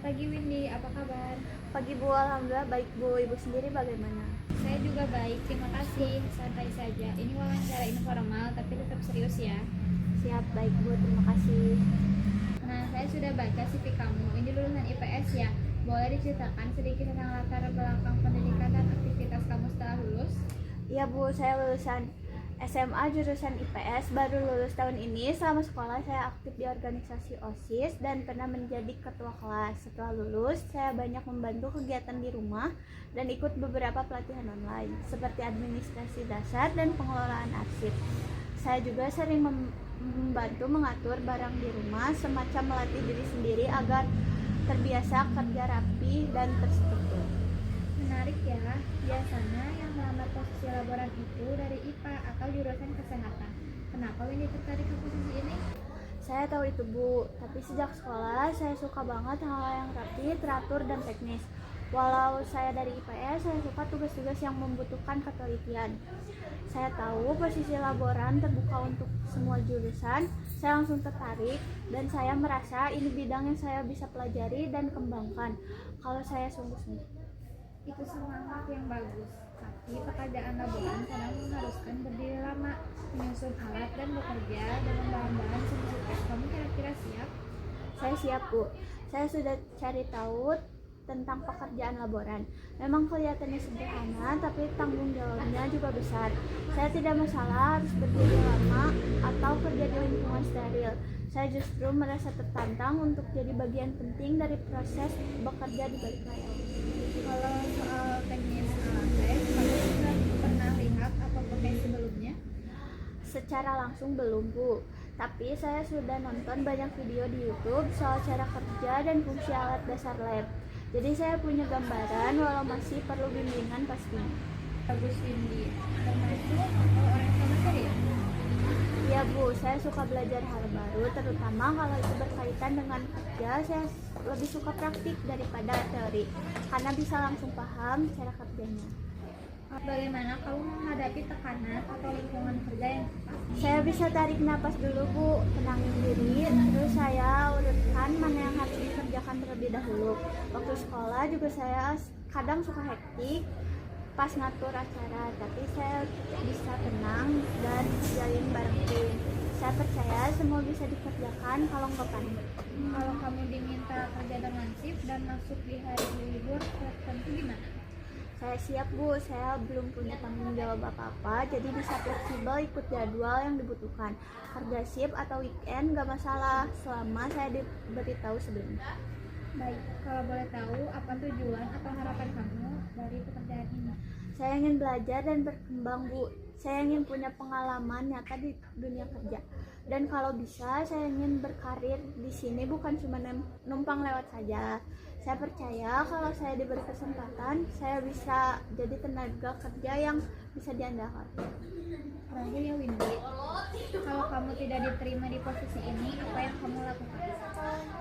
pagi Windy, apa kabar? Pagi Bu, alhamdulillah baik Bu. Ibu sendiri bagaimana? Saya juga baik, terima kasih. Santai saja. Ini wawancara informal tapi tetap serius ya. Siap, baik Bu, terima kasih. Nah, saya sudah baca CV kamu. Ini lulusan IPS ya. Boleh diceritakan sedikit tentang latar belakang pendidikan dan aktivitas kamu setelah lulus? Iya Bu, saya lulusan SMA jurusan IPS, baru lulus tahun ini. Selama sekolah saya aktif di organisasi OSIS dan pernah menjadi ketua kelas. Setelah lulus, saya banyak membantu kegiatan di rumah dan ikut beberapa pelatihan online seperti administrasi dasar dan pengelolaan arsip. Saya juga sering membantu mengatur barang di rumah, semacam melatih diri sendiri agar terbiasa kerja rapi dan terstruktur. Menarik ya. Biasanya yang melamar posisi laboran itu dari IPA atau jurusan kesehatan. Kenapa Windy tertarik ke posisi ini? Saya tahu itu Bu, tapi sejak sekolah saya suka banget hal yang rapi, teratur, dan teknis. Walau saya dari IPS, saya suka tugas-tugas yang membutuhkan ketelitian. Saya tahu posisi laboran terbuka untuk semua jurusan, saya langsung tertarik dan saya merasa ini bidang yang saya bisa pelajari dan kembangkan kalau saya sungguh-sungguh. Itu semangat yang bagus. Tapi pekerjaan laboran kadang mengharuskan berdiri lama, menyusun alat dan bekerja dengan bahan-bahan sensitif. Kamu kira-kira siap? Saya siap Bu, saya sudah cari tahu tentang pekerjaan laboran. Memang kelihatannya sederhana, tapi tanggung jawabnya juga besar. Saya tidak masalah harus berdiri lama atau kerja di lingkungan steril. Saya justru merasa tertantang untuk jadi bagian penting dari proses bekerja di balik layar. Kalau soal teknis alat tes, kamu sudah pernah lihat apa pakai sebelumnya? Secara langsung belum Bu, tapi saya sudah nonton banyak video di YouTube soal cara kerja dan fungsi alat dasar lab. Jadi saya punya gambaran walau masih perlu bimbingan pastinya. Bagus Windy, termasuk orang yang sama ya? Ya Bu, saya suka belajar hal baru, terutama kalau itu berkaitan dengan kerja. Saya lebih suka praktik daripada teori, karena bisa langsung paham cara kerjanya. Bagaimana kamu menghadapi tekanan atau lingkungan kerja yang ketat? Saya bisa tarik napas dulu Bu, tenangin diri, terus saya urutkan mana yang harus dikerjakan terlebih dahulu. Waktu sekolah juga saya kadang suka hektik pas ngatur acara, tapi saya bisa tenang dan jalin bareng tim. Saya percaya semua bisa dikerjakan kalau nggak panik. Kalau kamu diminta kerja dengan shift dan masuk di hari libur tertentu gimana? Saya siap Bu, saya belum punya tanggung jawab apa-apa, jadi bisa fleksibel ikut jadwal yang dibutuhkan. Kerja shift atau weekend gak masalah, selama saya diberitahu sebelumnya. Baik, kalau boleh tahu apa tujuan atau harapan kamu dari pekerjaan ini? Saya ingin belajar dan berkembang Bu. Saya ingin punya pengalaman nyata di dunia kerja. Dan kalau bisa, saya ingin berkarir di sini bukan cuma numpang lewat saja. Saya percaya kalau saya diberi kesempatan, saya bisa jadi tenaga kerja yang bisa diandalkan. Terakhir ya Windy, kalau kamu tidak diterima di posisi ini, apa yang kamu lakukan?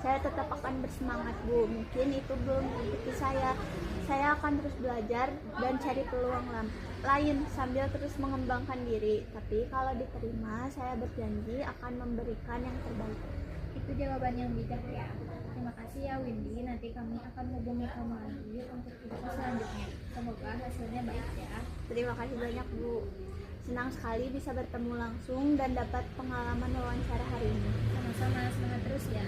Saya tetap akan bersemangat Bu. Mungkin itu belum rezeki saya. Saya akan terus belajar dan cari peluang lain sambil terus mengembangkan diri. Tapi kalau diterima, saya berjanji akan memberikan yang terbaik. Itu jawaban yang bijak ya. Terima kasih ya Windy, nanti kami akan menghubungi kamu lagi untuk info selanjutnya. Semoga hasilnya baik ya. Terima kasih banyak Bu. Senang sekali bisa bertemu langsung dan dapat pengalaman wawancara hari ini. Sama-sama, semangat terus ya.